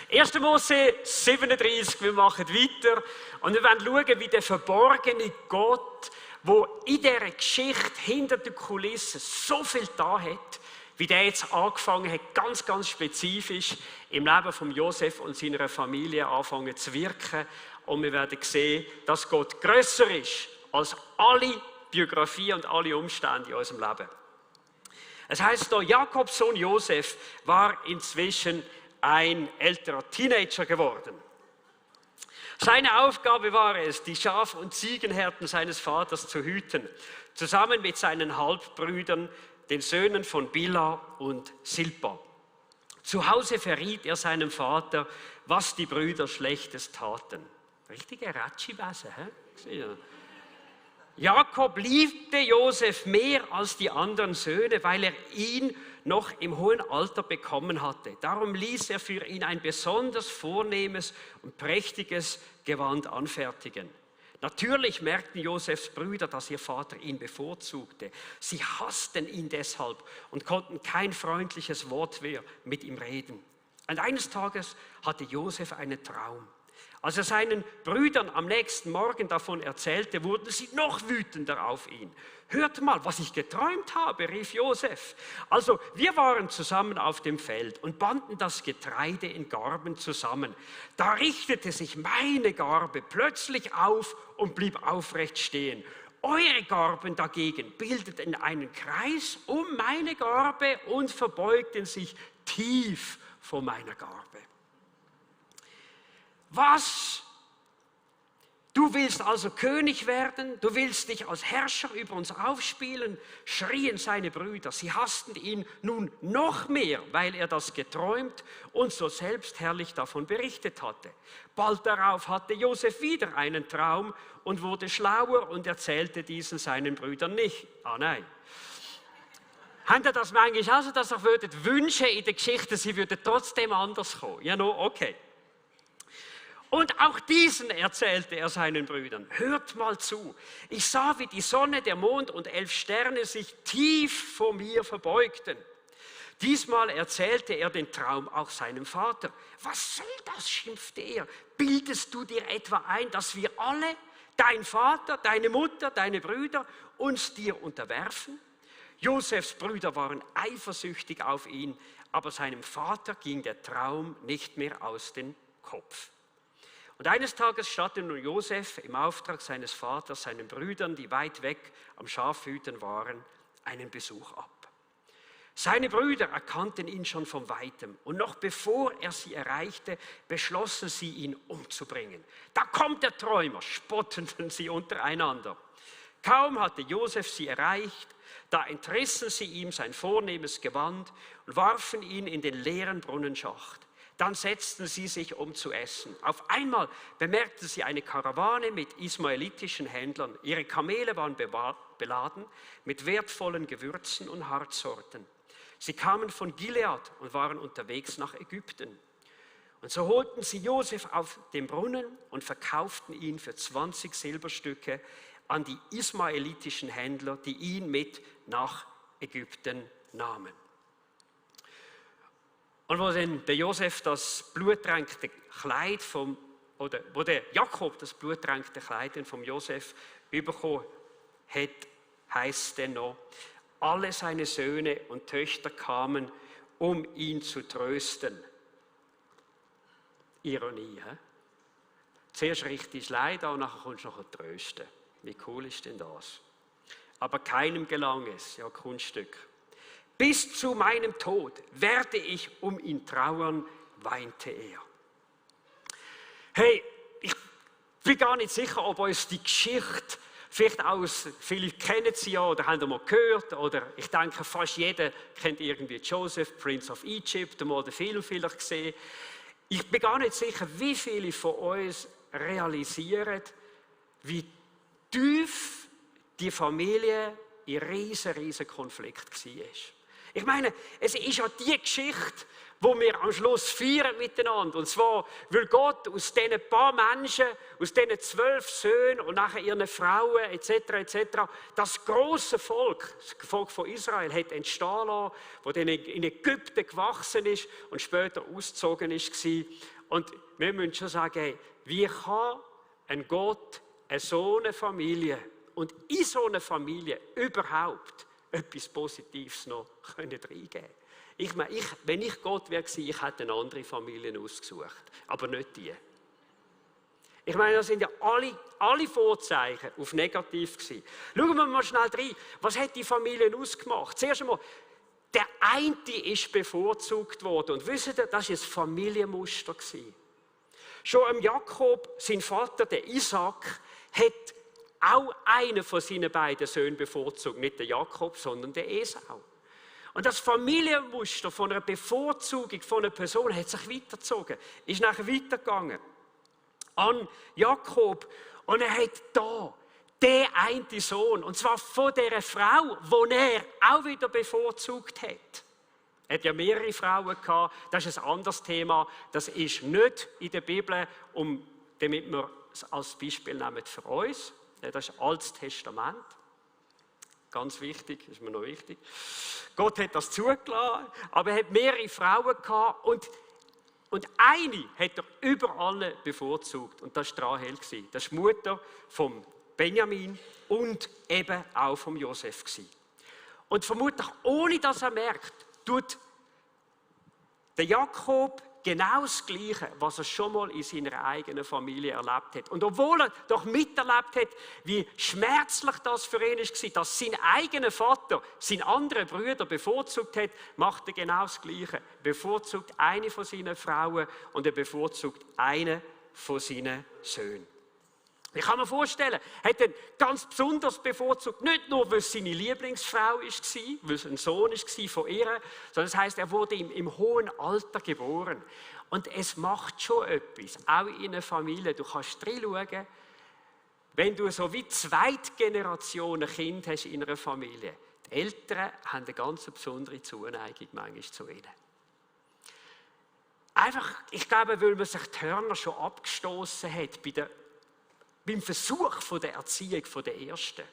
1. Mose 37, wir machen weiter und wir werden schauen, wie der verborgene Gott, wo in dieser Geschichte hinter den Kulissen so viel da hat, wie der jetzt angefangen hat, ganz, ganz spezifisch im Leben von Josef und seiner Familie anfangen zu wirken. Und wir werden sehen, dass Gott grösser ist als alle Biografien und alle Umstände in unserem Leben. Es heißt hier, Jakobs Sohn Josef war inzwischen ein älterer Teenager geworden. Seine Aufgabe war es, die Schaf- und Ziegenherden seines Vaters zu hüten, zusammen mit seinen Halbbrüdern, den Söhnen von Bilha und Silpa. Zu Hause verriet er seinem Vater, was die Brüder Schlechtes taten. Richtige Ratschi-Wesen, hä? Jakob liebte Josef mehr als die anderen Söhne, weil er ihn noch im hohen Alter bekommen hatte. Darum ließ er für ihn ein besonders vornehmes und prächtiges Gewand anfertigen. Natürlich merkten Josefs Brüder, dass ihr Vater ihn bevorzugte. Sie hassten ihn deshalb und konnten kein freundliches Wort mehr mit ihm reden. Und eines Tages hatte Josef einen Traum. Als er seinen Brüdern am nächsten Morgen davon erzählte, wurden sie noch wütender auf ihn. Hört mal, was ich geträumt habe, rief Josef. Also, wir waren zusammen auf dem Feld und banden das Getreide in Garben zusammen. Da richtete sich meine Garbe plötzlich auf und blieb aufrecht stehen. Eure Garben dagegen bildeten einen Kreis um meine Garbe und verbeugten sich tief vor meiner Garbe. Was? Du willst also König werden? Du willst dich als Herrscher über uns aufspielen? Schrien seine Brüder. Sie hassten ihn nun noch mehr, weil er das geträumt und so selbstherrlich davon berichtet hatte. Bald darauf hatte Josef wieder einen Traum und wurde schlauer und erzählte diesen seinen Brüdern nicht. Ah nein. Habt ihr das manchmal auch so, dass ihr würdet wünschen in der Geschichte, sie würden trotzdem anders kommen? Ja, no, okay. Und auch diesen erzählte er seinen Brüdern. Hört mal zu. Ich sah, wie die Sonne, der Mond und 11 Sterne sich tief vor mir verbeugten. Diesmal erzählte er den Traum auch seinem Vater. Was soll das, schimpfte er. Bildest du dir etwa ein, dass wir alle, dein Vater, deine Mutter, deine Brüder, uns dir unterwerfen? Josefs Brüder waren eifersüchtig auf ihn, aber seinem Vater ging der Traum nicht mehr aus dem Kopf. Und eines Tages stattete nun Josef im Auftrag seines Vaters seinen Brüdern, die weit weg am Schafhüten waren, einen Besuch ab. Seine Brüder erkannten ihn schon von Weitem und noch bevor er sie erreichte, beschlossen sie, ihn umzubringen. Da kommt der Träumer, spotteten sie untereinander. Kaum hatte Josef sie erreicht, da entrissen sie ihm sein vornehmes Gewand und warfen ihn in den leeren Brunnenschacht. Dann setzten sie sich, um zu essen. Auf einmal bemerkten sie eine Karawane mit ismaelitischen Händlern. Ihre Kamele waren beladen mit wertvollen Gewürzen und Harzsorten. Sie kamen von Gilead und waren unterwegs nach Ägypten. Und so holten sie Josef auf dem Brunnen und verkauften ihn für 20 Silberstücke an die ismaelitischen Händler, die ihn mit nach Ägypten nahmen. Und wo dann der Josef das blutdränkte Kleid wo der Jakob das blutdränkte Kleid vom Josef bekommen hat, heisst es dann noch, alle seine Söhne und Töchter kamen, um ihn zu trösten. Ironie, hä? Zuerst richtig Leid an, nachher kommst du noch trösten. Wie cool ist denn das? Aber keinem gelang es, ja, Kunststück. Bis zu meinem Tod werde ich um ihn trauern, weinte er. Hey, ich bin gar nicht sicher, ob uns die Geschichte vielleicht viele kennen sie ja oder haben mal gehört, oder ich denke, fast jeder kennt irgendwie Joseph, Prince of Egypt, mal den Film vielleicht gesehen. Ich bin gar nicht sicher, wie viele von uns realisieren, wie tief die Familie in riesen Konflikt war. Ich meine, es ist ja die Geschichte, wo wir am Schluss feiern miteinander. Und zwar, weil Gott aus diesen paar Menschen, aus diesen 12 Söhnen und nachher ihren Frauen etc., das große Volk, das Volk von Israel, hat entstehen lassen, das dann in Ägypten gewachsen ist und später ausgezogen ist. Und wir müssen schon sagen, hey, wie kann ein Gott so eine Familie und in so eine Familie überhaupt etwas Positives noch reingeben können? Ich meine, wenn ich Gott wäre, ich hätte eine andere Familie ausgesucht, aber nicht die. Ich meine, da sind ja alle Vorzeichen auf negativ gewesen. Schauen wir mal schnell rein. Was hat die Familien ausgemacht? Zuerst einmal, der eine ist bevorzugt worden. Und wisst ihr, das war ein Familienmuster. Schon Jakob, sein Vater, der Isaac, hat auch einen von seinen beiden Söhnen bevorzugt. Nicht der Jakob, sondern der Esau. Und das Familienmuster von einer Bevorzugung von einer Person hat sich weitergezogen, ist nachher weitergegangen an Jakob. Und er hat da den einen Sohn, und zwar von dieser Frau, die er auch wieder bevorzugt hat. Er hat ja mehrere Frauen gehabt, das ist ein anderes Thema. Das ist nicht in der Bibel, damit wir es als Beispiel nehmen für uns. Das ist Altes Testament. Ganz wichtig, ist mir noch wichtig. Gott hat das zugelassen, aber er hat mehrere Frauen gehabt und eine hat er über alle bevorzugt. Und das war Rahel. Das ist die Mutter von Benjamin und eben auch von Josef. Und vermutlich, ohne dass er merkt, tut der Jakob genau das Gleiche, was er schon mal in seiner eigenen Familie erlebt hat. Und obwohl er doch miterlebt hat, wie schmerzlich das für ihn war, dass sein eigener Vater seinen anderen Brüder bevorzugt hat, macht er genau das Gleiche. Er bevorzugt eine von seinen Frauen und er bevorzugt eine von seinen Söhnen. Ich kann mir vorstellen, er hat ihn ganz besonders bevorzugt, nicht nur, weil es seine Lieblingsfrau war, weil es ein Sohn war von ihr, sondern das heisst, er wurde im hohen Alter geboren. Und es macht schon etwas, auch in einer Familie. Du kannst reinschauen, wenn du so wie Zweitgeneration Kind hast in einer Familie. Die Eltern haben eine ganz besondere Zuneigung manchmal zu ihnen. Einfach, ich glaube, weil man sich die Hörner schon abgestoßen hat beim Versuch von der Erziehung der Ersten.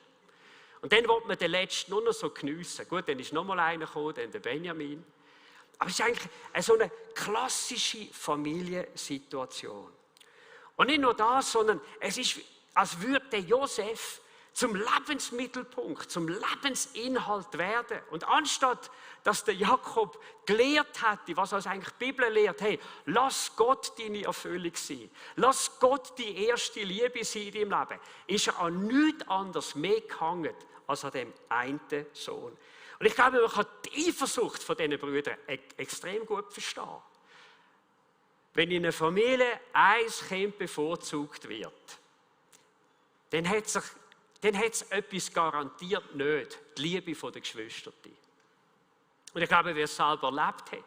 Und dann wollte man den Letzten nur noch so geniessen. Gut, dann ist noch mal einer gekommen, dann der Benjamin. Aber es ist eigentlich so eine klassische Familiensituation. Und nicht nur das, sondern es ist, als würde der Josef zum Lebensmittelpunkt, zum Lebensinhalt werden. Und anstatt, dass der Jakob gelehrt hätte, was also eigentlich die Bibel lehrt, hey, lass Gott deine Erfüllung sein, lass Gott die erste Liebe sein in deinem Leben, ist er an nichts anderes mehr gehangen als an dem einen Sohn. Und ich glaube, man kann die Eifersucht von diesen Brüdern extrem gut verstehen. Wenn in einer Familie ein Kind bevorzugt wird, dann hat es etwas garantiert nicht, die Liebe der Geschwister. Und ich glaube, wer es selber erlebt hat,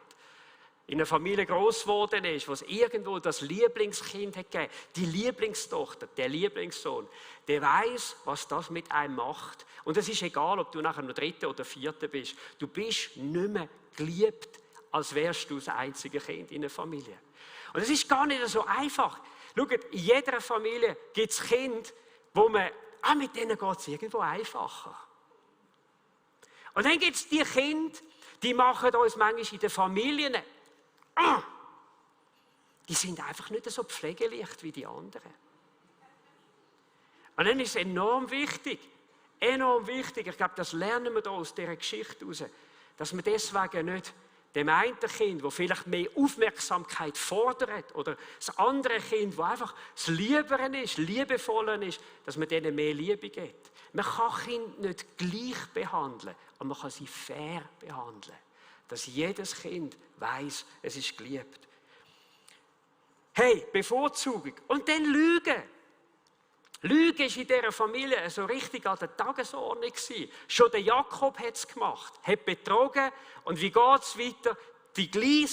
in einer Familie gross geworden ist, wo es irgendwo das Lieblingskind hat gegeben, die Lieblingstochter, der Lieblingssohn, der weiß, was das mit einem macht. Und es ist egal, ob du nachher noch Dritte oder Vierte bist. Du bist nicht mehr geliebt, als wärst du das einzige Kind in einer Familie. Und es ist gar nicht so einfach. Schaut, in jeder Familie gibt es Kinder, wo man mit denen geht es irgendwo einfacher. Und dann gibt es die Kinder, die machen uns manchmal in den Familien, die sind einfach nicht so pflegeleicht wie die anderen. Und dann ist es enorm wichtig, ich glaube, das lernen wir da aus dieser Geschichte heraus, dass man deswegen nicht dem einen Kind, das vielleicht mehr Aufmerksamkeit fordert, oder das andere Kind, das einfach das Liebere ist, Liebevoller ist, dass man denen mehr Liebe gibt. Man kann Kinder nicht gleich behandeln, aber man kann sie fair behandeln. Dass jedes Kind weiss, es ist geliebt. Hey, Bevorzugung. Und dann Lügen. Lüge war in dieser Familie so richtig an der Tagesordnung. Schon der Jakob hat es gemacht, hat betrogen. Und wie geht es weiter? Das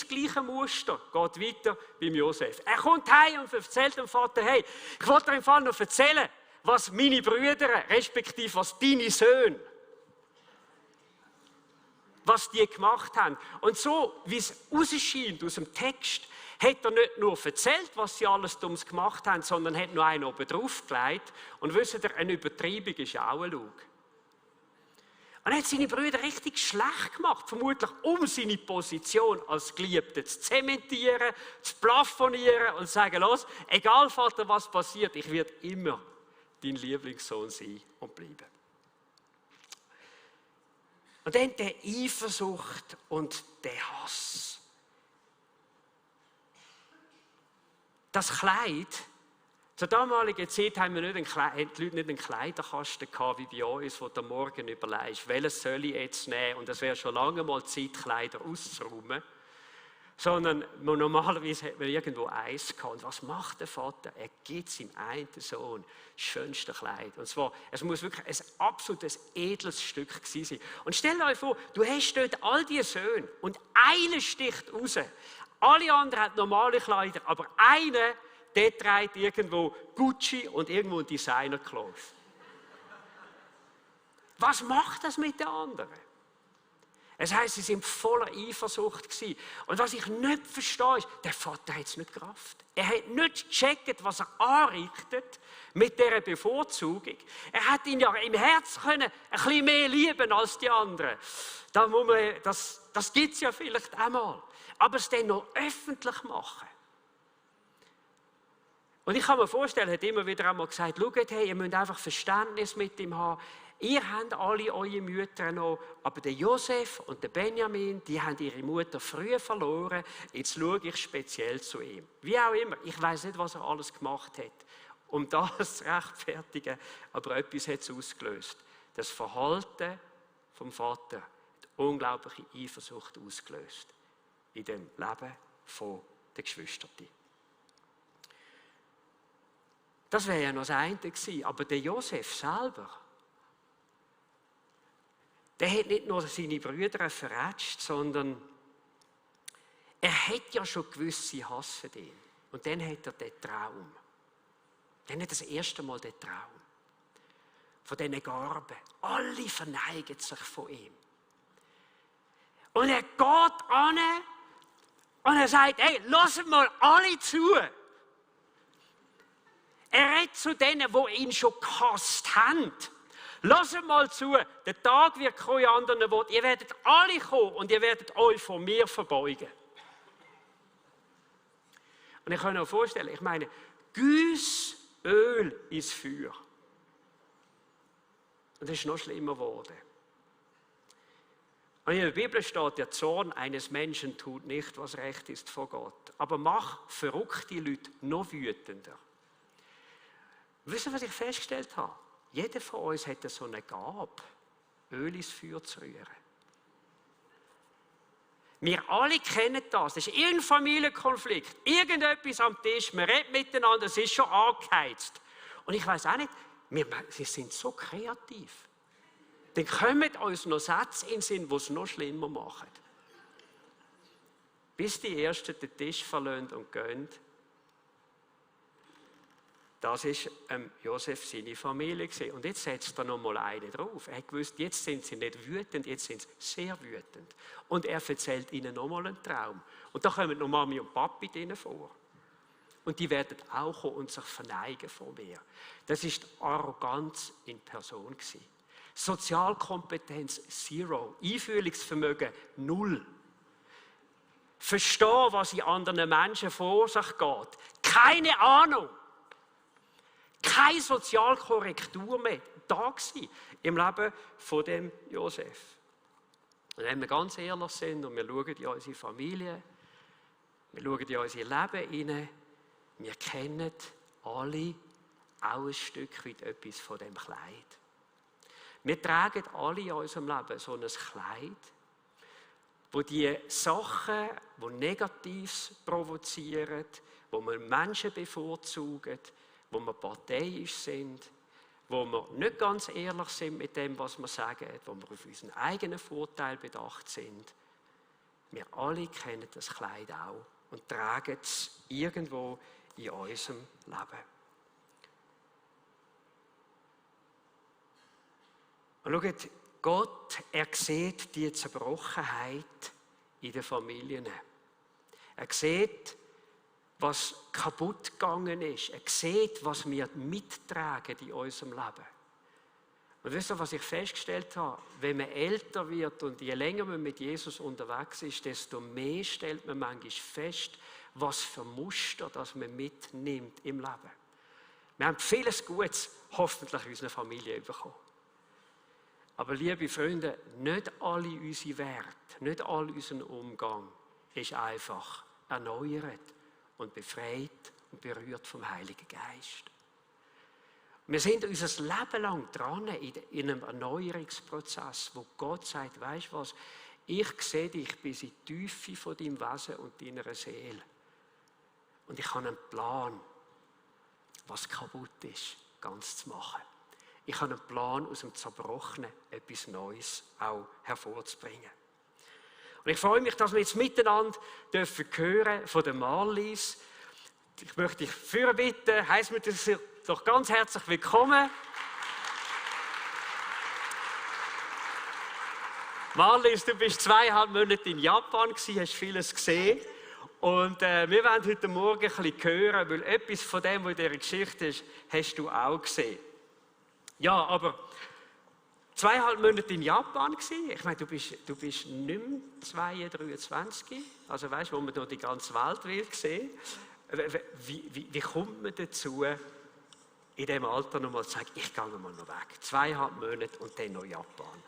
gleiche Muster geht weiter beim Josef. Er kommt heim und erzählt dem Vater, hey, ich wollte dir im Fall noch erzählen, was meine Brüder, respektive was deine Söhne, was die gemacht haben. Und so, wie es rausscheint aus dem Text, hat er nicht nur erzählt, was sie alles Dummes gemacht haben, sondern hat noch einen oben drauf gelegt. Und wisst ihr, eine Übertreibung ist auch eine Lüge. Und er hat seine Brüder richtig schlecht gemacht, vermutlich um seine Position als Geliebter zu zementieren, zu plafonieren und zu sagen, los, egal Vater, was passiert, ich werde immer dein Lieblingssohn sein und bleiben. Und dann der Eifersucht und der Hass. Das Kleid, zur damaligen Zeit haben die Leute nicht einen Kleiderkasten gehabt, wie bei uns, wo du am Morgen überlegst, welches soll ich jetzt nehmen? Und es wäre schon lange mal Zeit, Kleider auszuräumen. Sondern normalerweise hat man irgendwo eins gehabt. Und was macht der Vater? Er gibt seinem einen Sohn das schönste Kleid. Und zwar, es muss wirklich ein absolutes edles Stück gewesen sein. Und stell euch vor, du hast dort all diese Söhne und einer sticht raus. Alle anderen haben normale Kleider, aber einer, der trägt irgendwo Gucci und irgendwo ein Designer-Clothes. Was macht das mit den anderen? Es heisst, sie sind voller Eifersucht gewesen. Und was ich nicht verstehe, ist, der Vater hat es nicht gerafft. Er hat nicht gecheckt, was er anrichtet mit dieser Bevorzugung. Er hat ihn ja im Herz können ein bisschen mehr lieben als die anderen. Das gibt es ja vielleicht einmal. Aber es dann noch öffentlich machen. Und ich kann mir vorstellen, er hat immer wieder einmal gesagt, schaut, hey, ihr müsst einfach Verständnis mit ihm haben. Ihr habt alle eure Mütter noch, aber der Josef und der Benjamin, die haben ihre Mutter früh verloren. Jetzt schaue ich speziell zu ihm. Wie auch immer, ich weiß nicht, was er alles gemacht hat, um das zu rechtfertigen, aber etwas hat es ausgelöst. Das Verhalten vom Vater hat unglaubliche Eifersucht ausgelöst in dem Leben der Geschwister. Das wäre ja noch das eine gewesen, aber der Josef selber, der hat nicht nur seine Brüder verrätscht, sondern er hat ja schon gewisse Hass für ihn. Und dann hat er den Traum. Dann hat er das erste Mal den Traum. Von diesen Garben. Alle verneigen sich von ihm. Und er geht an und er sagt, hey, lasst mal alle zu. Er redet zu denen, die ihn schon gehasst haben. Lasst mal zu, der Tag wird kommen, in anderen Worten, ihr werdet alle kommen und ihr werdet euch vor mir verbeugen. Und ich kann mir vorstellen, ich meine, Güss Öl ins Feuer. Und das ist noch schlimmer geworden. Und in der Bibel steht, der Zorn eines Menschen tut nicht, was recht ist vor Gott. Aber macht verrückte Leute noch wütender. Wisst ihr, was ich festgestellt habe? Jeder von uns hat so eine Gabe, Öl ins Feuer zu rühren. Wir alle kennen das. Das ist irgendein Familienkonflikt, irgendetwas am Tisch, man redet miteinander, es ist schon angeheizt. Und ich weiß auch nicht, sie sind so kreativ. Dann kommen uns noch Sätze in den Sinn, die es noch schlimmer machen. Bis die Ersten den Tisch verlassen und gehen. Das war Josef seine Familie. Und jetzt setzt er noch mal einen drauf. Er hat gewusst, jetzt sind sie nicht wütend, jetzt sind sie sehr wütend. Und er erzählt ihnen noch mal einen Traum. Und da kommen noch Mami und Papi denen vor. Und die werden auch kommen und sich verneigen vor mir. Das war die Arroganz in Person. Sozialkompetenz 0. Einfühlungsvermögen 0. Verstehen, was in anderen Menschen vor sich geht. Keine Ahnung. Keine Sozialkorrektur mehr da gewesen im Leben von dem Josef. Und wenn wir ganz ehrlich sind und wir schauen in unsere Familie, wir schauen in unser Leben hinein, wir kennen alle auch ein Stück weit etwas von dem Kleid. Wir tragen alle in unserem Leben so ein Kleid, wo die Sachen, die Negatives provozieren, wo wir Menschen bevorzugen, wo wir parteiisch sind, wo wir nicht ganz ehrlich sind mit dem, was wir sagen, wo wir auf unseren eigenen Vorteil bedacht sind. Wir alle kennen das Kleid auch und tragen es irgendwo in unserem Leben. Und schaut, Gott, er sieht die Zerbrochenheit in den Familien. Er sieht, was kaputt gegangen ist. Er sieht, was wir mittragen in unserem Leben. Und wisst ihr, was ich festgestellt habe? Wenn man älter wird und je länger man mit Jesus unterwegs ist, desto mehr stellt man manchmal fest, was für Muster das man mitnimmt im Leben. Wir haben vieles Gutes hoffentlich in unserer Familie bekommen. Aber liebe Freunde, nicht alle unsere Werte, nicht all unser Umgang ist einfach erneuert und befreit und berührt vom Heiligen Geist. Wir sind unser Leben lang dran in einem Erneuerungsprozess, wo Gott sagt, weisst du was, ich sehe dich bis in die Tiefe von deinem Wesen und deiner Seele. Und ich habe einen Plan, was kaputt ist, ganz zu machen. Ich habe einen Plan, aus dem Zerbrochenen etwas Neues auch hervorzubringen. Und ich freue mich, dass wir jetzt miteinander hören von der Marlies. Ich möchte dich führen bitten, heißt mir das doch ganz herzlich willkommen. Marlies, du bist 2,5 Monate in Japan gewesen, hast vieles gesehen. Und wir wollen heute Morgen ein bisschen hören, weil etwas von dem, was in dieser Geschichte ist, hast du auch gesehen. Ja, aber 2,5 Monate in Japan gewesen. Ich meine, du bist nicht mehr 23, also weißt du, wo man noch die ganze Welt will sehen. Wie kommt man dazu, in diesem Alter noch mal zu sagen, ich gehe mal noch weg. 2,5 Monate und dann noch Japan.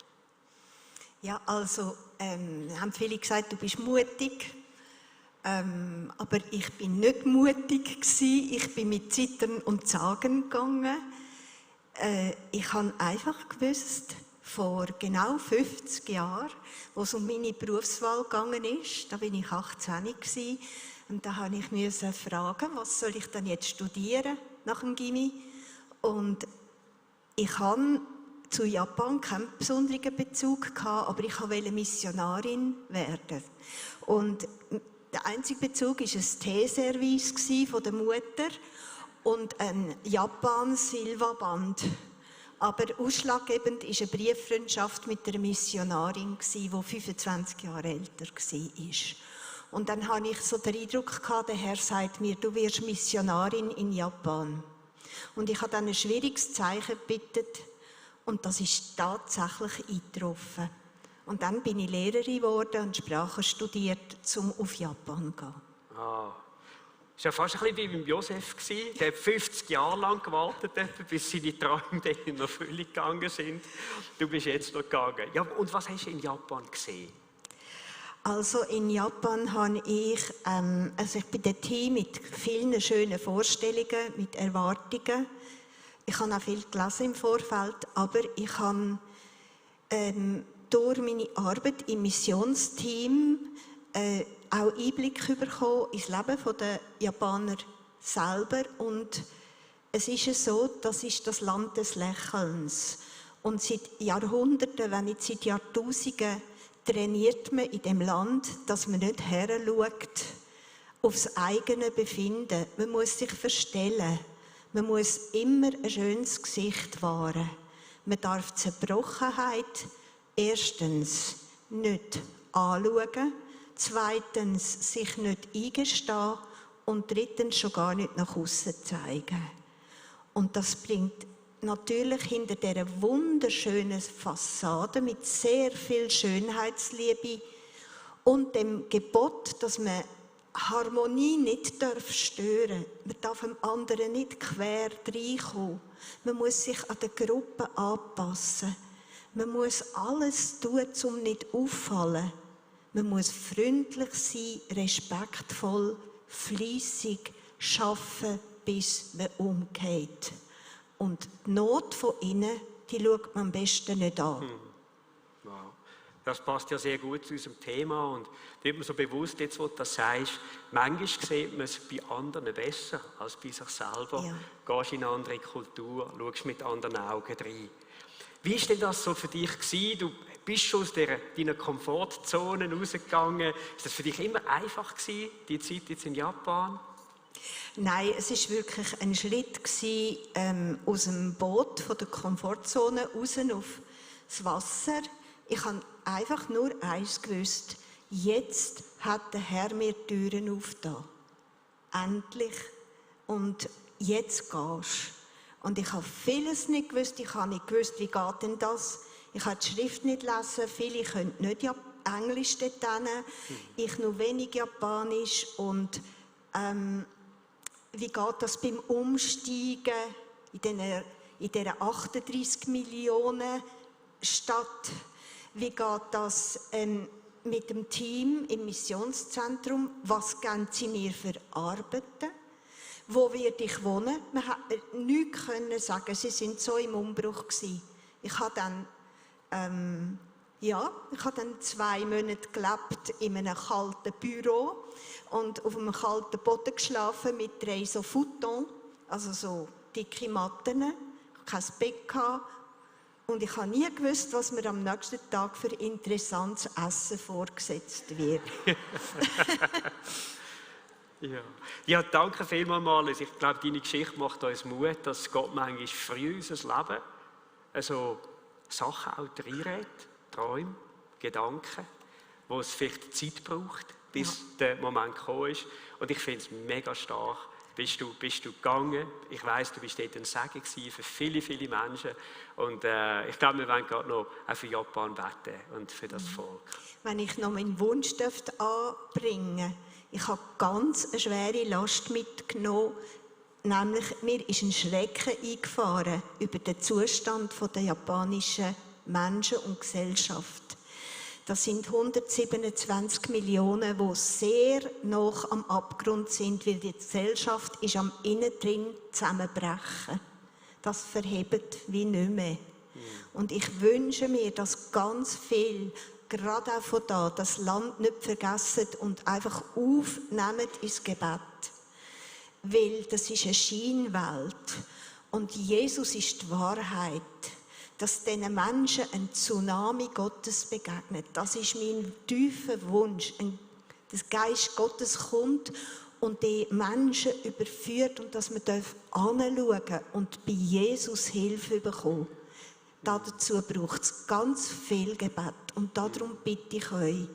Ja, also haben viele gesagt, du bist mutig. Aber ich bin nicht mutig gewesen. Ich bin mit Zittern und Zagen gegangen. Ich habe einfach gewusst, vor genau 50 Jahren, wo es um meine Berufswahl gegangen ist, da bin ich 18 gewesen, und da habe ich musste fragen, was soll ich dann jetzt studieren nach dem Gymi? Und ich habe zu Japan keinen besonderen Bezug gehabt, aber ich wollte Missionarin werden. Und der einzige Bezug war ein Teeservice von der Mutter und ein Japan-Silva-Band. Aber ausschlaggebend war eine Brieffreundschaft mit einer Missionarin, die 25 Jahre älter war. Und dann hatte ich so den Eindruck, der Herr sagt mir, du wirst Missionarin in Japan. Und ich habe dann ein schwieriges Zeichen gebeten und das ist tatsächlich eingetroffen. Und dann bin ich Lehrerin geworden und Sprachen studiert, um auf Japan zu gehen. Ah. Das war ja fast ein bisschen wie beim Josef. Der hat 50 Jahre lang gewartet, bis seine Träume in Erfüllung gegangen sind. Du bist jetzt noch gegangen. Ja, und was hast du in Japan gesehen? Also in Japan habe ich bin dort mit vielen schönen Vorstellungen, mit Erwartungen. Ich habe auch viel gelesen im Vorfeld, aber ich habe durch meine Arbeit im Missionsteam auch Einblick bekommen ins Leben der Japaner selber. Und es ist so, das ist das Land des Lächelns. Und seit Jahrhunderten, wenn nicht seit Jahrtausenden, trainiert man in dem Land, dass man nicht heranschaut aufs eigene Befinden. Man muss sich verstellen. Man muss immer ein schönes Gesicht wahren. Man darf die Zerbrochenheit erstens nicht anschauen, zweitens sich nicht eingestehen und drittens schon gar nicht nach außen zeigen. Und das bringt natürlich hinter dieser wunderschönen Fassade mit sehr viel Schönheitsliebe und dem Gebot, dass man Harmonie nicht stören darf. Man darf dem anderen nicht quer reinkommen. Man muss sich an der Gruppe anpassen. Man muss alles tun, um nicht auffallen. Man muss freundlich sein, respektvoll, fleissig, arbeiten, bis man umgeht. Und die Not von innen, die schaut man am besten nicht an. Wow. Das passt ja sehr gut zu unserem Thema und wird mir so bewusst, jetzt wo du das sagst, manchmal sieht man es bei anderen besser als bei sich selber. Ja. Gehst in eine andere Kultur, schaust mit anderen Augen rein. Wie war denn das so für dich gewesen? Du bist schon aus deiner Komfortzone rausgegangen. Ist das für dich immer einfach gewesen, die Zeit jetzt in Japan? Nein, es war wirklich ein Schritt gewesen, aus dem Boot, von der Komfortzone raus auf das Wasser. Ich habe einfach nur eins gewusst. Jetzt hat der Herr mir die Türen aufgetan. Endlich. Und jetzt gehst. Und ich habe vieles nicht gewusst. Ich habe nicht gewusst, wie geht denn das? Ich habe die Schrift nicht lesen. Viele können nicht Englisch dort hin. Ich nur wenig Japanisch. Und wie geht das beim Umsteigen in dieser 38 Millionen Stadt? Wie geht das mit dem Team im Missionszentrum? Was geben sie mir für Arbeiten? Wo werde ich wohnen? Man konnte nichts sagen. Sie waren so im Umbruch. Ich habe dann 2 Monate gelebt in einem kalten Büro und auf einem kalten Boden geschlafen mit 3 so Futons, also so dicke Matten. Ich hatte kein Bett und ich habe nie gewusst, was mir am nächsten Tag für interessantes Essen vorgesetzt wird. Ja, danke vielmals, Marlies. Ich glaube, deine Geschichte macht uns Mut, dass Gott manchmal früh unser Leben also Sachen auch reinredet, Träume, Gedanken, wo es vielleicht Zeit braucht, bis der Moment gekommen ist. Und ich finde es mega stark. Bist du gegangen? Ich weiss, du bist dort ein Segen für viele, viele Menschen. Und ich glaube, wir wollen gerade noch auch für Japan beten und für das Volk. Wenn ich noch meinen Wunsch anbringen dürfte, ich habe ganz eine schwere Last mitgenommen. Nämlich, mir ist ein Schrecken eingefahren über den Zustand der japanischen Menschen und Gesellschaft. Das sind 127 Millionen, die sehr nah am Abgrund sind, weil die Gesellschaft ist am innen drin zusammenbrechen. Das verhebt wie nicht mehr. Und ich wünsche mir, dass ganz viel, gerade auch von da, das Land nicht vergessen und einfach aufnehmen ins Gebet. Weil das ist eine Scheinwelt. Und Jesus ist die Wahrheit. Dass diesen Menschen ein Tsunami Gottes begegnet. Das ist mein tiefer Wunsch. Der Geist Gottes kommt und die Menschen überführt und dass wir hinschauen und bei Jesus Hilfe bekommen. Dazu braucht es ganz viel Gebet. Und darum bitte ich euch.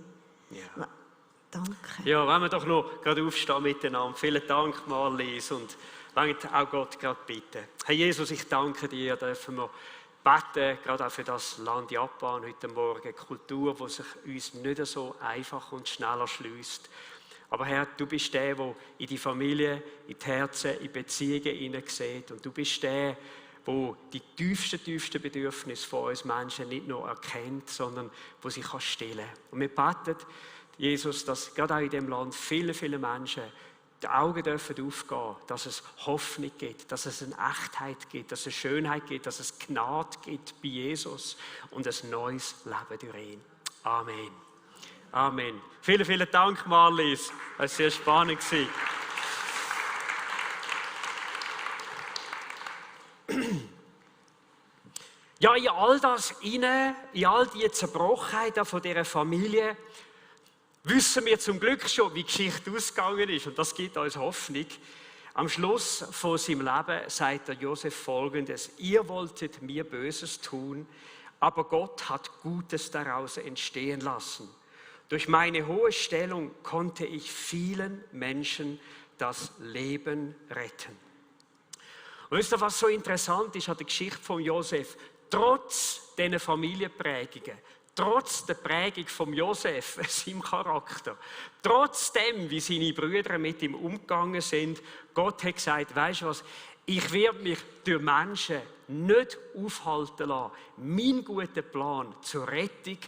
Ja. Danke. Ja, wollen wir doch noch gerade aufstehen miteinander. Vielen Dank, Marlies. Und wollen auch Gott gerade bitten. Herr Jesus, ich danke dir, dürfen wir beten, gerade auch für das Land Japan heute Morgen. Eine Kultur, die sich uns nicht so einfach und schnell erschliesst. Aber Herr, du bist der in die Familie, in die Herzen, in Beziehungen hineinsieht. Und du bist der die tiefsten Bedürfnisse von uns Menschen nicht nur erkennt, sondern wo sie stillen kann. Und wir beten, Jesus, dass gerade auch in diesem Land viele, viele Menschen die Augen dürfen aufgehen, dass es Hoffnung gibt, dass es eine Echtheit gibt, dass es eine Schönheit gibt, dass es Gnade gibt bei Jesus und ein neues Leben durch ihn. Amen. Amen. Vielen, vielen Dank, Marlies. Es war sehr spannend. Ja, in all das hinein, in all die Zerbrochenheit von dieser Familie, wissen wir zum Glück schon, wie die Geschichte ausgegangen ist. Und das gibt uns Hoffnung. Am Schluss von seinem Leben sagt der Josef Folgendes: Ihr wolltet mir Böses tun, aber Gott hat Gutes daraus entstehen lassen. Durch meine hohe Stellung konnte ich vielen Menschen das Leben retten. Und wisst ihr, was so interessant ist an der Geschichte von Josef? Trotz dieser Familienprägungen, trotz der Prägung von Josef, seinem Charakter, trotzdem, wie seine Brüder mit ihm umgegangen sind, Gott hat gesagt, weisst du was, ich werde mich durch Menschen nicht aufhalten lassen, meinen guten Plan zur Rettung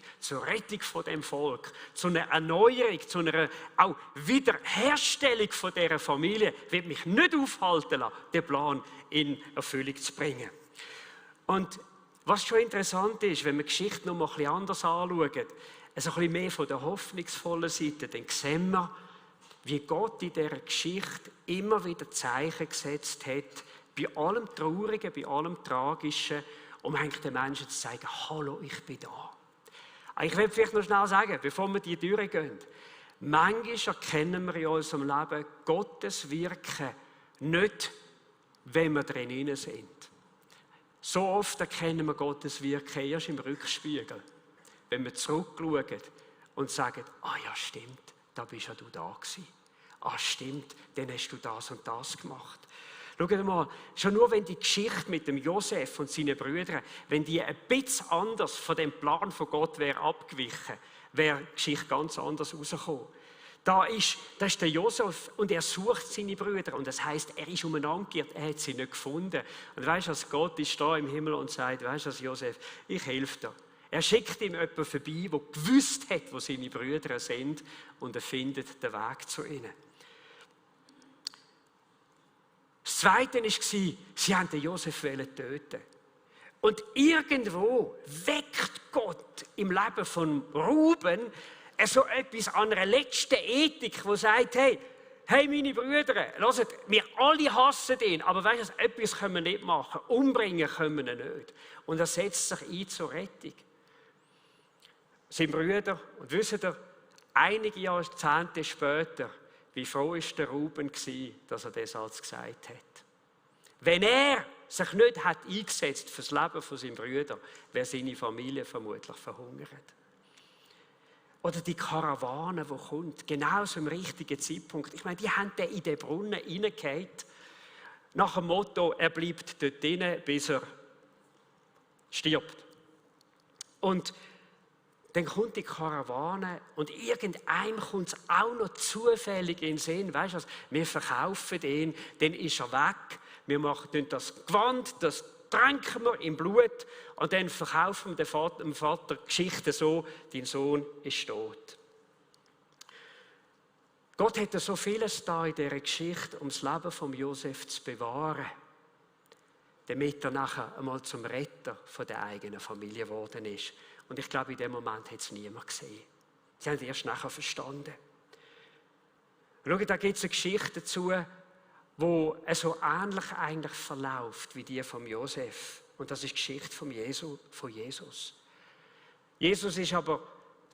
von dem Volk, zu einer Erneuerung, zu einer auch Wiederherstellung von dieser Familie, wird mich nicht aufhalten lassen, den Plan in Erfüllung zu bringen. Und was schon interessant ist, wenn wir die Geschichte noch mal ein bisschen anders anschauen, also ein bisschen mehr von der hoffnungsvollen Seite, dann sehen wir, wie Gott in dieser Geschichte immer wieder Zeichen gesetzt hat, bei allem Traurigen, bei allem Tragischen, um eigentlich den Menschen zu zeigen, hallo, ich bin da. Ich will vielleicht noch schnell sagen, bevor wir die durchgehen, manchmal erkennen wir in unserem Leben Gottes Wirken nicht, wenn wir drin sind. So oft erkennen wir Gottes Wirken erst im Rückspiegel, wenn wir zurückschauen und sagen, ja stimmt, da bist ja du da gewesen. Stimmt, dann hast du das und das gemacht. Schaut mal, schon nur wenn die Geschichte mit dem Josef und seinen Brüdern, wenn die ein bisschen anders von dem Plan von Gott wäre abgewichen, wäre die Geschichte ganz anders rausgekommen. Da ist der Josef und er sucht seine Brüder und das heisst, er ist umeinander geirrt, er hat sie nicht gefunden. Und weißt du, Gott ist da im Himmel und sagt, weißt du, Josef, ich helfe dir. Er schickt ihm jemanden vorbei, der gewusst hat, wo seine Brüder sind und er findet den Weg zu ihnen. Das Zweite war, sie wollten den Josef töten. Und irgendwo weckt Gott im Leben von Ruben so etwas an einer letzten Ethik, die sagt, hey meine Brüder, hört, wir alle hassen ihn, aber weißt du, etwas können wir nicht machen, umbringen können wir ihn nicht. Und er setzt sich ein zur Rettung. Sein Brüder, und wisst ihr, einige Jahrzehnte später, wie froh war der Ruben, dass er den Satz gesagt hat. Wenn er sich nicht hat eingesetzt für das Leben von seinem Brüder, wäre seine Familie vermutlich verhungert. Oder die Karawane, die kommt, genau zum richtigen Zeitpunkt. Ich meine, die haben den in den Brunnen reingehauen, nach dem Motto, er bleibt dort drin, bis er stirbt. Und dann kommt die Karawane und irgendeinem kommt es auch noch zufällig in den Sinn. Weißt du was? Wir verkaufen ihn, dann ist er weg. Wir machen das Gewand, das tränken wir im Blut und dann verkaufen wir dem Vater die Geschichte so, dein Sohn ist tot. Gott hätte so vieles da in dieser Geschichte, um das Leben von Josef zu bewahren, damit er nachher einmal zum Retter von der eigenen Familie geworden ist. Und ich glaube, in dem Moment hat es niemand gesehen. Sie haben es erst nachher verstanden. Schau, da gibt es eine Geschichte dazu, wo so ähnlich eigentlich verläuft wie die von Josef. Und das ist die Geschichte von Jesus. Jesus ist aber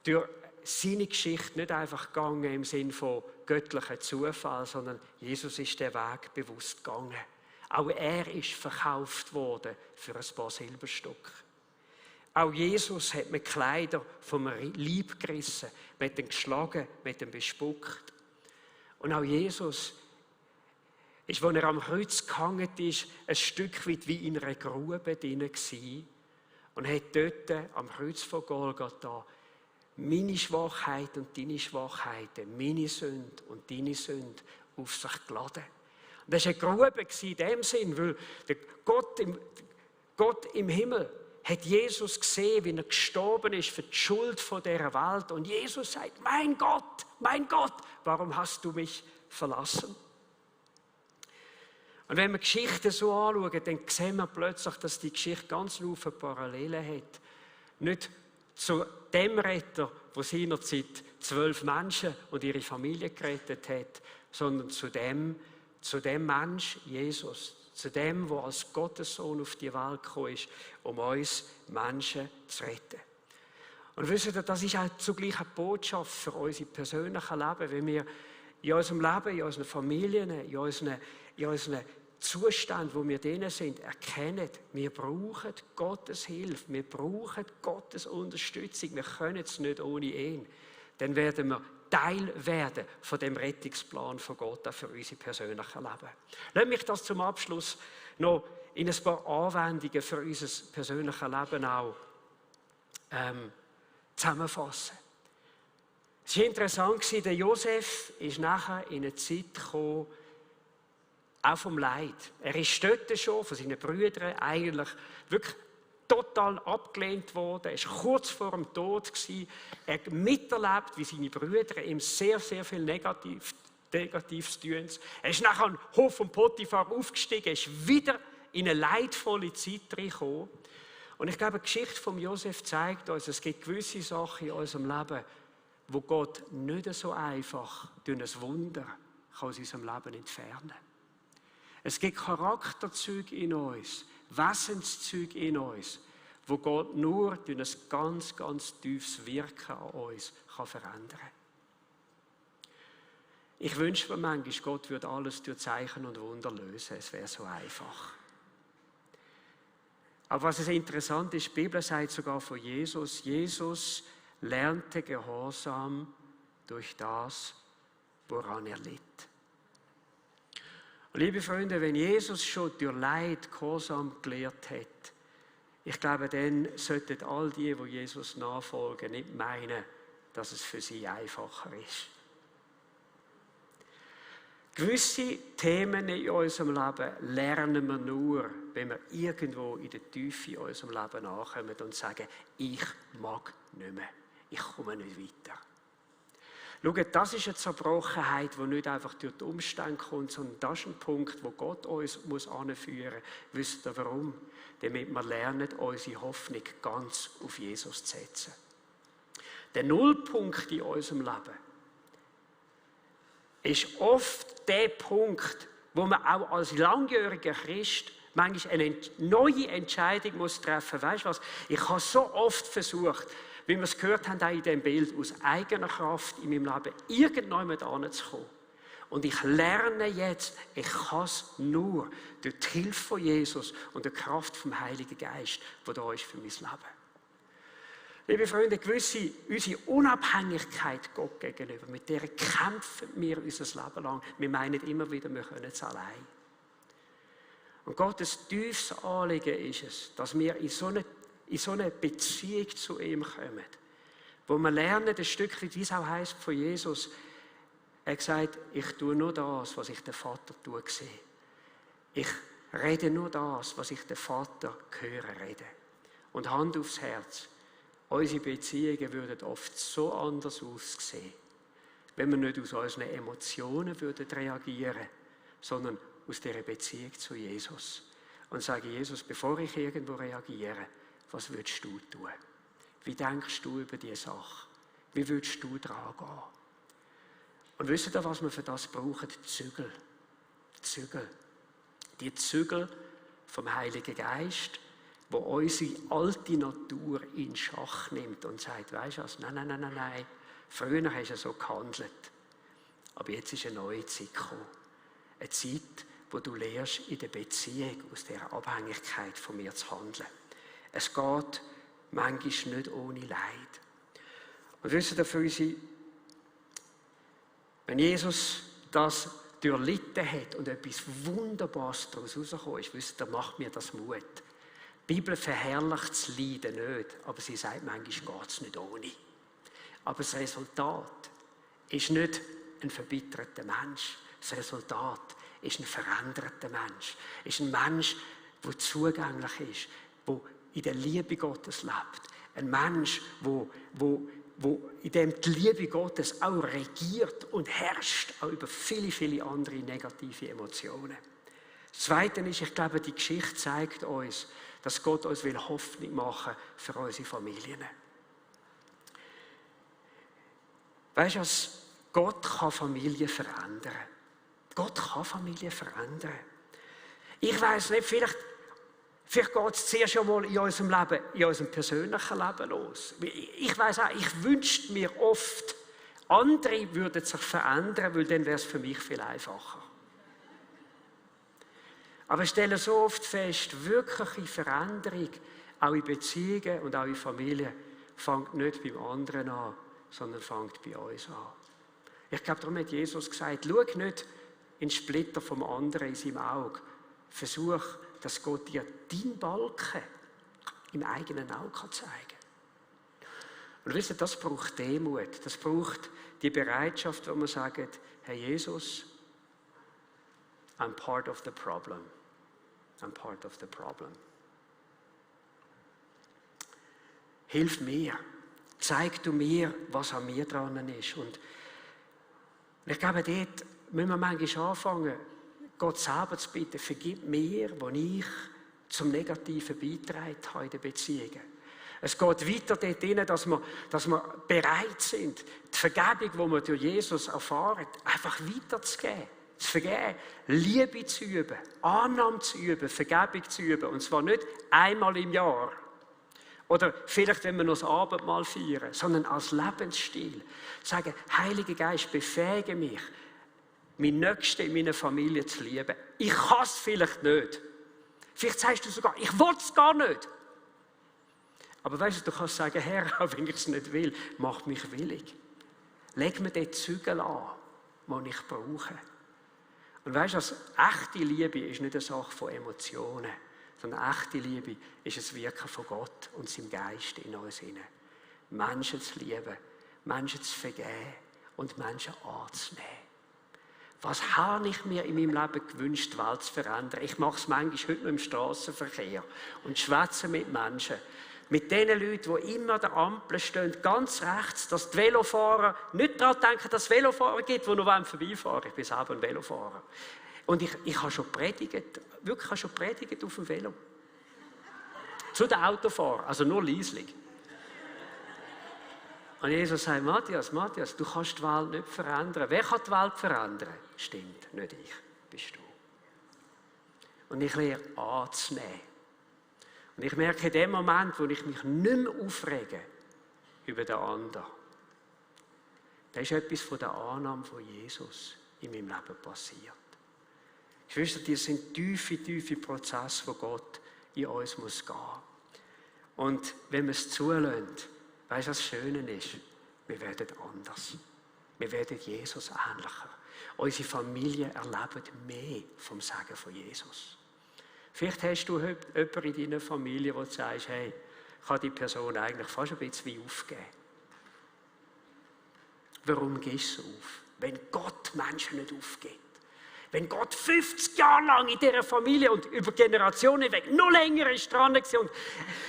durch seine Geschichte nicht einfach gegangen im Sinne von göttlichem Zufall, sondern Jesus ist den Weg bewusst gegangen. Auch er ist verkauft worden für ein paar Silberstücke. Auch Jesus hat mit Kleider vom Leib gerissen, mit dem geschlagen, mit dem bespuckt. Und auch Jesus ist, als er am Kreuz gehangen ist, ein Stück weit wie in einer Grube drin gewesen und hat dort am Kreuz von Golgatha meine Schwachheit und deine Schwachheiten, meine Sünde und deine Sünde auf sich geladen. Und das war eine Grube in dem Sinn, weil der Gott im Himmel hat Jesus gesehen, wie er gestorben ist für die Schuld dieser Welt. Und Jesus sagt, mein Gott, warum hast du mich verlassen? Und wenn wir Geschichten so anschauen, dann sehen wir plötzlich, dass die Geschichte ganz viele Parallelen hat. Nicht zu dem Retter, der seinerzeit 12 Menschen und ihre Familie gerettet hat, sondern zu dem Mensch, Jesus, zu dem, der als Gottessohn auf die Welt gekommen ist, um uns Menschen zu retten. Und wisst ihr, das ist auch zugleich eine Botschaft für unser persönliches Leben, wenn wir in unserem Leben, in unseren Familien, in unseren Zuständen, wo wir drin sind, erkennen, wir brauchen Gottes Hilfe, wir brauchen Gottes Unterstützung, wir können es nicht ohne ihn. Dann werden wir Teil werden von dem Rettungsplan von Gott auch für unser persönliches Leben. Lass mich das zum Abschluss noch in ein paar Anwendungen für unser persönliches Leben auch zusammenfassen. Es war interessant, der Josef ist nachher in eine Zeit gekommen, auch vom Leid. Er ist dort schon von seinen Brüdern eigentlich wirklich total abgelehnt worden. Er war kurz vor dem Tod. Er hat miterlebt, wie seine Brüder ihm sehr, sehr viel Negatives tun. Er ist nachher an den Hof von Potiphar aufgestiegen, ist wieder in eine leidvolle Zeit reingekommen. Und ich glaube, die Geschichte von Josef zeigt uns, es gibt gewisse Sachen in unserem Leben, wo Gott nicht so einfach durch ein Wunder aus unserem Leben entfernen kann. Es gibt Charakterzüge in uns, Wesenszüge in uns, wo Gott nur durch ein ganz, ganz tiefes Wirken an uns verändern kann. Ich wünsche mir manchmal, Gott würde alles durch Zeichen und Wunder lösen. Es wäre so einfach. Aber was ist interessant ist, die Bibel sagt sogar von Jesus, Jesus lernte Gehorsam durch das, woran er litt. Und liebe Freunde, wenn Jesus schon durch Leid Gehorsam gelehrt hat, ich glaube, dann sollten all die Jesus nachfolgen, nicht meinen, dass es für sie einfacher ist. Gewisse Themen in unserem Leben lernen wir nur, wenn wir irgendwo in der Tiefe in unserem Leben nachkommen und sagen, ich mag nicht mehr, ich komme nicht weiter. Schaut, das ist eine Zerbrochenheit, die nicht einfach durch die Umstände kommt, sondern das ist ein Punkt, wo Gott uns anführen muss. Wisst ihr warum? Damit wir lernen, unsere Hoffnung ganz auf Jesus zu setzen. Der Nullpunkt in unserem Leben ist oft der Punkt, wo man auch als langjähriger Christ manchmal eine neue Entscheidung treffen muss. Weißt du was? Ich habe so oft versucht, wie wir es gehört haben, auch in diesem Bild, aus eigener Kraft in meinem Leben irgendjemand anzukommen. Und ich lerne jetzt, ich kann es nur durch die Hilfe von Jesus und der Kraft vom Heiligen Geist, die da ist für mein Leben. Liebe Freunde, unsere Unabhängigkeit Gott gegenüber, mit der kämpfen wir unser Leben lang. Wir meinen immer wieder, wir können es allein. Und Gottes tiefes Anliegen ist es, dass wir in so eine Beziehung zu ihm kommen, wo wir lernen, ein Stück weit, wie es auch heisst von Jesus, er hat gesagt, ich tue nur das, was ich den Vater sehe. Ich rede nur das, was ich den Vater höre reden. Und Hand aufs Herz, unsere Beziehungen würden oft so anders aussehen, wenn wir nicht aus unseren Emotionen reagieren würden, sondern aus dieser Beziehung zu Jesus. Und sagen, Jesus, bevor ich irgendwo reagiere, was würdest du tun? Wie denkst du über diese Sache? Wie würdest du daran gehen? Und wisst ihr, was wir für das brauchen? Zügel. Zügel. Die Zügel vom Heiligen Geist, wo unsere alte Natur in Schach nimmt und sagt, weisst du was, nein. Früher hast du so gehandelt. Aber jetzt ist eine neue Zeit gekommen. Eine Zeit, wo du lernst, in der Beziehung aus dieser Abhängigkeit von mir zu handeln. Es geht manchmal nicht ohne Leid. Und wisst ihr, für unsere, wenn Jesus das durchlitten hat und etwas Wunderbares daraus herausgekommen ist, wisst ihr, macht mir das Mut. Die Bibel verherrlicht das Leiden nicht, aber sie sagt, manchmal geht es nicht ohne. Aber das Resultat ist nicht ein verbitterter Mensch. Das Resultat ist ein veränderter Mensch. Ist ein Mensch, der zugänglich ist, der in der Liebe Gottes lebt. Ein Mensch, in dem die Liebe Gottes auch regiert und herrscht, auch über viele, viele andere negative Emotionen. Das Zweite ist, ich glaube, die Geschichte zeigt uns, dass Gott uns Hoffnung machen will für unsere Familien. Weißt du, Gott kann Familien verändern. Gott kann Familien verändern. Ich weiss nicht, vielleicht geht es zuerst einmal in unserem Leben, in unserem persönlichen Leben los. Ich weiss auch, ich wünschte mir oft, andere würden sich verändern, weil dann wäre es für mich viel einfacher. Aber ich stelle so oft fest, wirkliche Veränderung, auch in Beziehungen und auch in Familien, fängt nicht beim anderen an, sondern fängt bei uns an. Ich glaube, darum hat Jesus gesagt, schau nicht in den Splitter vom anderen in seinem Auge. Versuch, dass Gott dir deinen Balken im eigenen Auge zeigen kann. Und wisst ihr, das braucht Demut. Das braucht die Bereitschaft, wo man sagt, Herr Jesus, I'm part of the problem. I'm part of the problem. Hilf mir. Zeig du mir, was an mir dran ist. Und ich glaube, dort müssen wir manchmal anfangen, Gott selber zu bitten, vergib mir, wo ich zum Negativen beigetragen habe in den Beziehungen. Es geht weiter dort hinein, dass wir bereit sind, die Vergebung, die wir durch Jesus erfahren, einfach weiterzugeben. Zu vergeben, Liebe zu üben, Annahme zu üben, Vergebung zu üben. Und zwar nicht einmal im Jahr. Oder vielleicht, wenn wir noch das Abendmahl feiern, sondern als Lebensstil. Sagen, Heiliger Geist, befähige mich, meinen Nächsten in meiner Familie zu lieben. Ich kann es vielleicht nicht. Vielleicht sagst du sogar, ich will es gar nicht. Aber weißt du kannst sagen, Herr, auch wenn ich es nicht will, mach mich willig. Leg mir den Zügel an, den ich brauche. Und weißt du, echte Liebe ist nicht eine Sache von Emotionen, sondern echte Liebe ist das Wirken von Gott und seinem Geist in uns hinein. Menschen zu lieben, Menschen zu vergeben und Menschen anzunehmen. Was habe ich mir in meinem Leben gewünscht, die Welt zu verändern? Ich mache es manchmal heute noch im Strassenverkehr und schwätze mit Menschen. Mit den Leuten, die immer an der Ampel stehen, ganz rechts, dass die Velofahrer nicht daran denken, dass es Velofahrer gibt, die noch vorbeifahren wollen. Ich bin selber ein Velofahrer. Und ich habe schon predigt, wirklich predigt auf dem Velo. Zu den Autofahrern, also nur leislich. Und Jesus sagt, Matthias, du kannst die Welt nicht verändern. Wer kann die Welt verändern? Stimmt, nicht ich, bist du. Und ich lerne anzunehmen. Und ich merke in dem Moment, wo ich mich nicht mehr aufrege über den anderen, da ist etwas von der Annahme von Jesus in meinem Leben passiert. Geschwister, das sind tiefe Prozesse, wo Gott in uns muss gehen. Und wenn wir es zulässt, weißt du, was das Schöne ist? Wir werden anders. Wir werden Jesus ähnlicher. Unsere Familie erlebt mehr vom Segen von Jesus. Vielleicht hast du jemanden in deiner Familie, wo du sagst, hey, ich habe die Person eigentlich fast ein bisschen wie aufgeben. Warum gehst du auf? Wenn Gott Menschen nicht aufgibt. Wenn Gott 50 Jahre lang in dieser Familie und über Generationen hinweg noch länger ist dran war, und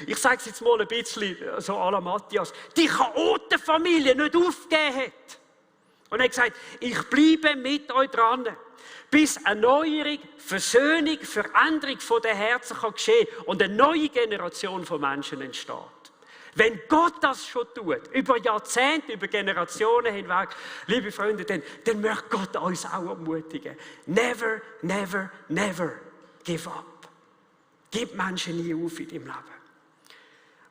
ich sage es jetzt mal ein bisschen so à la Matthias, die Chaotenfamilie nicht aufgegeben hat. Und er hat gesagt, ich bleibe mit euch dran, bis Erneuerung, Versöhnung, Veränderung von den Herzen kann geschehen und eine neue Generation von Menschen entsteht. Wenn Gott das schon tut, über Jahrzehnte, über Generationen hinweg, liebe Freunde, dann möchte Gott uns auch ermutigen. Never, never, never give up. Gib Menschen nie auf in deinem Leben.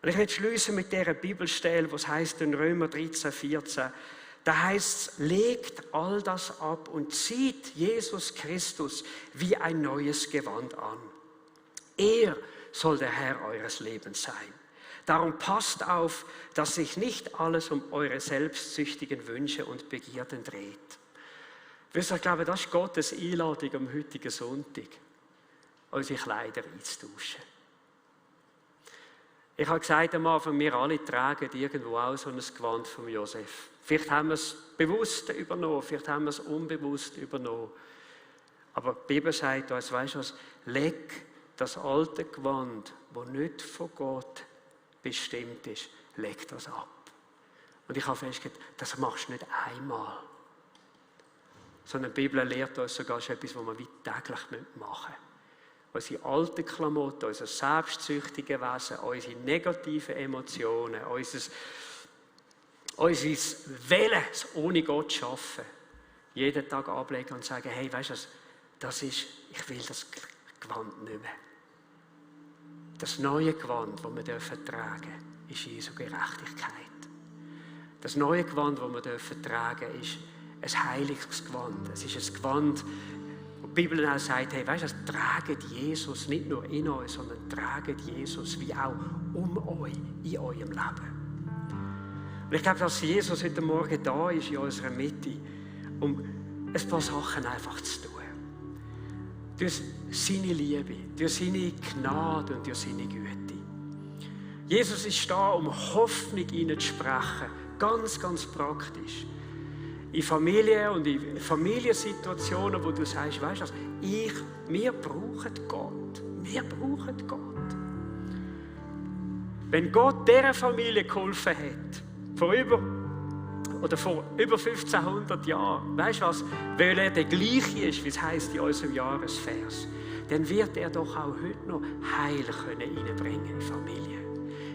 Und ich möchte schließen mit dieser Bibelstelle, was heißt in Römer 13, 14. Da heißt es, legt all das ab und zieht Jesus Christus wie ein neues Gewand an. Er soll der Herr eures Lebens sein. Darum passt auf, dass sich nicht alles um eure selbstsüchtigen Wünsche und Begierden dreht. Wisst ihr, ich glaube, das ist Gottes Einladung am heutigen Sonntag, unsere Kleider einzutauschen. Ich habe gesagt am Anfang, wir alle tragen irgendwo auch so ein Gewand von Josef. Vielleicht haben wir es bewusst übernommen, vielleicht haben wir es unbewusst übernommen. Aber die Bibel sagt uns, weißt du was, leg das alte Gewand, das nicht von Gott bestimmt ist, leg das ab. Und ich habe festgestellt, das machst du nicht einmal. Sondern die Bibel lehrt uns sogar, das ist etwas, was wir wie täglich machen müssen. Unsere alten Klamotten, unser selbstsüchtige Wesen, unsere negativen Emotionen, unser Willen, ohne Gott zu arbeiten, jeden Tag ablegen und sagen, hey, weißt du, das ist, ich will das Gewand nicht mehr. Das neue Gewand, das wir tragen dürfen, ist Jesu Gerechtigkeit. Das neue Gewand, das wir tragen dürfen, ist ein heiliges Gewand. Es ist ein Gewand, wo die Bibel auch sagt, hey, weißt du, traget Jesus nicht nur in euch, sondern traget Jesus wie auch um euch, in eurem Leben. Und ich glaube, dass Jesus heute Morgen da ist in unserer Mitte, um ein paar Sachen einfach zu tun. Durch seine Liebe, durch seine Gnade und durch seine Güte. Jesus ist da, um Hoffnung hineinzusprechen, ganz, ganz praktisch. In Familien und in Familiensituationen, wo du sagst, weißt du, wir brauchen Gott. Wir brauchen Gott. Wenn Gott dieser Familie geholfen hat, vor über 1500 Jahren, weißt du was, weil er der gleiche ist, wie es heisst in unserem Jahresvers, dann wird er doch auch heute noch Heil reinbringen in Familien.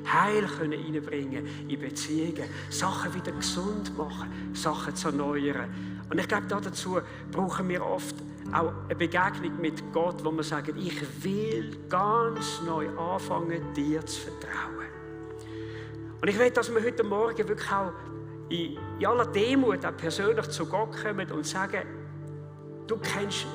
Heil reinbringen in Beziehungen, Sachen wieder gesund machen, Sachen zu erneuern. Und ich glaube, dazu brauchen wir oft auch eine Begegnung mit Gott, wo wir sagen, ich will ganz neu anfangen, dir zu vertrauen. Und ich will, dass wir heute Morgen wirklich auch in aller Demut auch persönlich zu Gott kommen und sagen, du kennst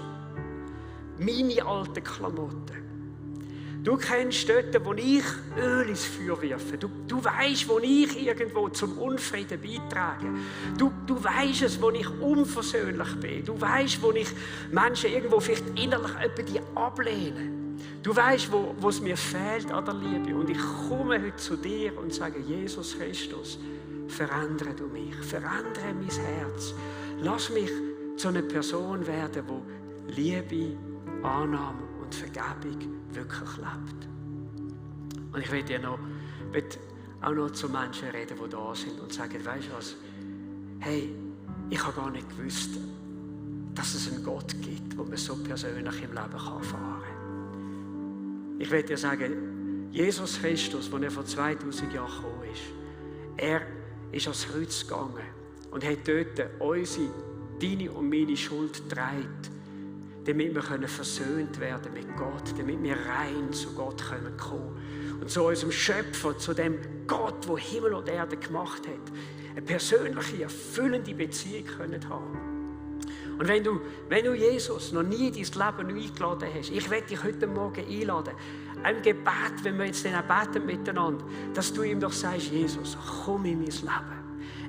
meine alten Klamotten. Du kennst dort, wo ich Öl ins Feuer wirfe. Du weisst, wo ich irgendwo zum Unfrieden beitrage. Du weisst es, wo ich unversöhnlich bin. Du weisst, wo ich Menschen irgendwo vielleicht innerlich die ablehne. Du weisst, wo es mir fehlt an der Liebe. Und ich komme heute zu dir und sage, Jesus Christus, verändere du mich, verändere mein Herz. Lass mich zu einer Person werden, die Liebe, Annahme und Vergebung wirklich lebt. Und ich will auch noch zu Menschen reden, die da sind und sagen, weißt du was? Hey, ich habe gar nicht gewusst, dass es einen Gott gibt, den man so persönlich im Leben erfahren kann. Ich will dir sagen, Jesus Christus, als er vor 2000 Jahren gekommen ist, er ist ans Kreuz gegangen und hat dort deine und meine Schuld getragen, damit wir versöhnt werden mit Gott, damit wir rein zu Gott kommen können. Und zu unserem Schöpfer, zu dem Gott, der Himmel und Erde gemacht hat, eine persönliche, erfüllende Beziehung können haben. Und wenn du Jesus noch nie in dein Leben eingeladen hast, ich werde dich heute Morgen einladen, ein Gebet, wenn wir jetzt dann auch beten miteinander, dass du ihm doch sagst, Jesus, komm in mein Leben.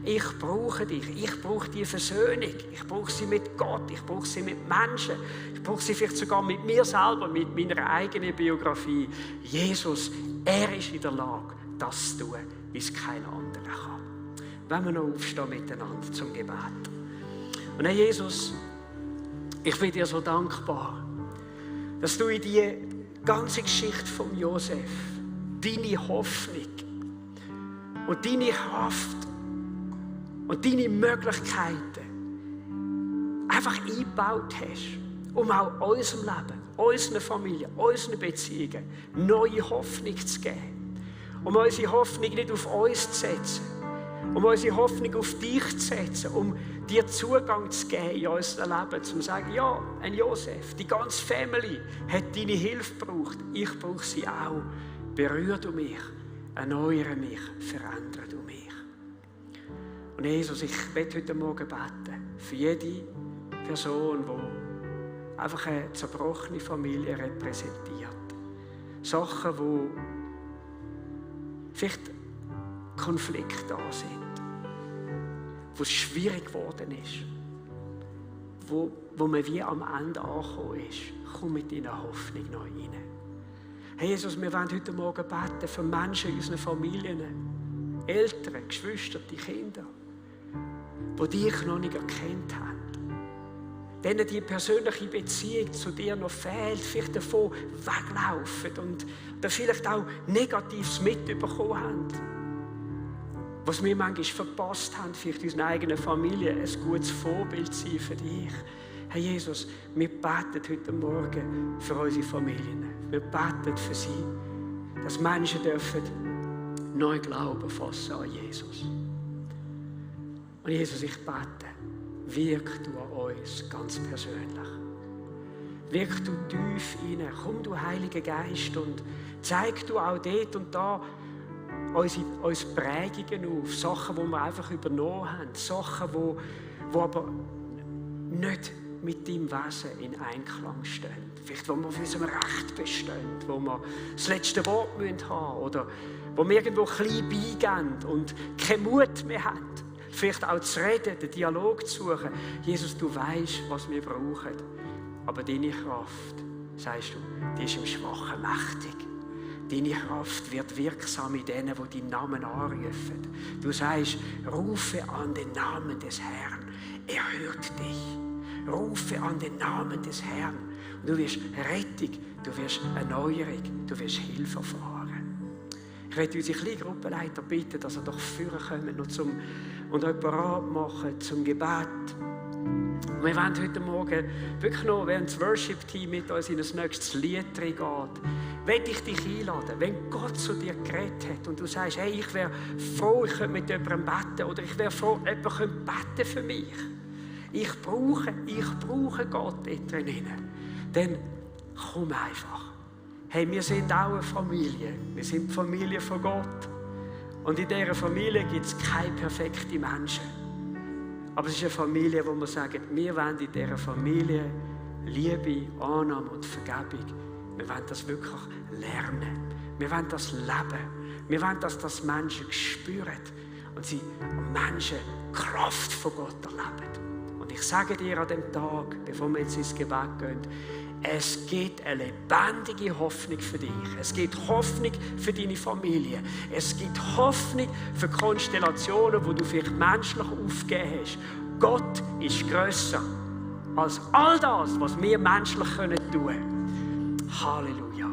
Ich brauche dich, ich brauche die Versöhnung, ich brauche sie mit Gott, ich brauche sie mit Menschen, ich brauche sie vielleicht sogar mit mir selber, mit meiner eigenen Biografie. Jesus, er ist in der Lage, das zu tun, wie es kein anderer kann. Wenn wir noch aufstehen miteinander zum Gebet. Und Herr Jesus, ich bin dir so dankbar, dass du in die ganze Geschichte von Josef deine Hoffnung und deine Kraft und deine Möglichkeiten einfach eingebaut hast, um auch unserem Leben, unseren Familien, unseren Beziehungen neue Hoffnung zu geben. Um unsere Hoffnung nicht auf uns zu setzen, um unsere Hoffnung auf dich zu setzen, um dir Zugang zu geben in unser Leben, um zu sagen, ja, ein Josef, die ganze Family hat deine Hilfe gebraucht, ich brauche sie auch. Berühre du mich, erneuere mich, verändere du mich. Und Jesus, ich will heute Morgen beten für jede Person, die einfach eine zerbrochene Familie repräsentiert. Sachen, wo vielleicht Konflikte da sind, wo es schwierig geworden ist, wo man wie am Ende angekommen ist. Komm mit deiner Hoffnung noch rein. Hey Jesus, wir wollen heute Morgen beten für Menschen in unseren Familien, Eltern, Geschwister, die Kinder, die dich noch nicht erkannt haben. Denen die persönliche Beziehung zu dir noch fehlt, vielleicht davon weglaufen und vielleicht auch Negatives mitbekommen haben. Was wir manchmal verpasst haben, vielleicht in unserer eigenen Familie, ein gutes Vorbild sein für dich. Herr Jesus, wir beten heute Morgen für unsere Familien. Wir beten für sie, dass Menschen dürfen neu Glauben fassen an Jesus. Und Jesus, ich bete, wirk du an uns ganz persönlich. Wirk du tief rein. Komm du, Heiliger Geist, und zeig du auch dort und da uns Prägungen auf. Sachen, die wir einfach übernommen haben. Sachen, die aber nicht mit deinem Wesen in Einklang stehen. Vielleicht, wo wir auf unserem Recht bestehen, wo wir das letzte Wort haben müssen oder wo wir irgendwo klein beigehen und keinen Mut mehr haben. Vielleicht auch zu reden, den Dialog zu suchen. Jesus, du weißt, was wir brauchen. Aber deine Kraft, sagst du, die ist im Schwachen mächtig. Deine Kraft wird wirksam in denen, die deinen Namen anrufen. Du sagst, rufe an den Namen des Herrn. Er hört dich. Rufe an den Namen des Herrn. Und du wirst Rettung, du wirst Erneuerung, du wirst Hilfe erfahren. Ich möchte unsere Kleingruppenleiter bitten, dass er doch führen kommen und euch bereit machen zum Gebet. Und wir wollen heute Morgen wirklich noch, während das Worship-Team mit uns in ein nächstes Lied geht, will ich dich einladen, wenn Gott zu dir geredet hat und du sagst, hey, ich wäre froh, ich könnte mit jemandem beten oder ich wäre froh, jemand könnte beten für mich. Ich brauche Gott dort drinnen. Dann komm einfach. Hey, wir sind auch eine Familie. Wir sind die Familie von Gott. Und in dieser Familie gibt es keine perfekten Menschen. Aber es ist eine Familie, wo wir sagen, wir wollen in dieser Familie Liebe, Annahme und Vergebung Wir wollen das wirklich lernen. Wir wollen das leben. Wir wollen, dass das Menschen spüren und Menschen die Kraft von Gott erleben. Und ich sage dir an dem Tag, bevor wir jetzt ins Gebet gehen, es gibt eine lebendige Hoffnung für dich. Es gibt Hoffnung für deine Familie. Es gibt Hoffnung für Konstellationen, wo du vielleicht menschlich aufgegeben hast. Gott ist grösser als all das, was wir menschlich tun können. Halleluja.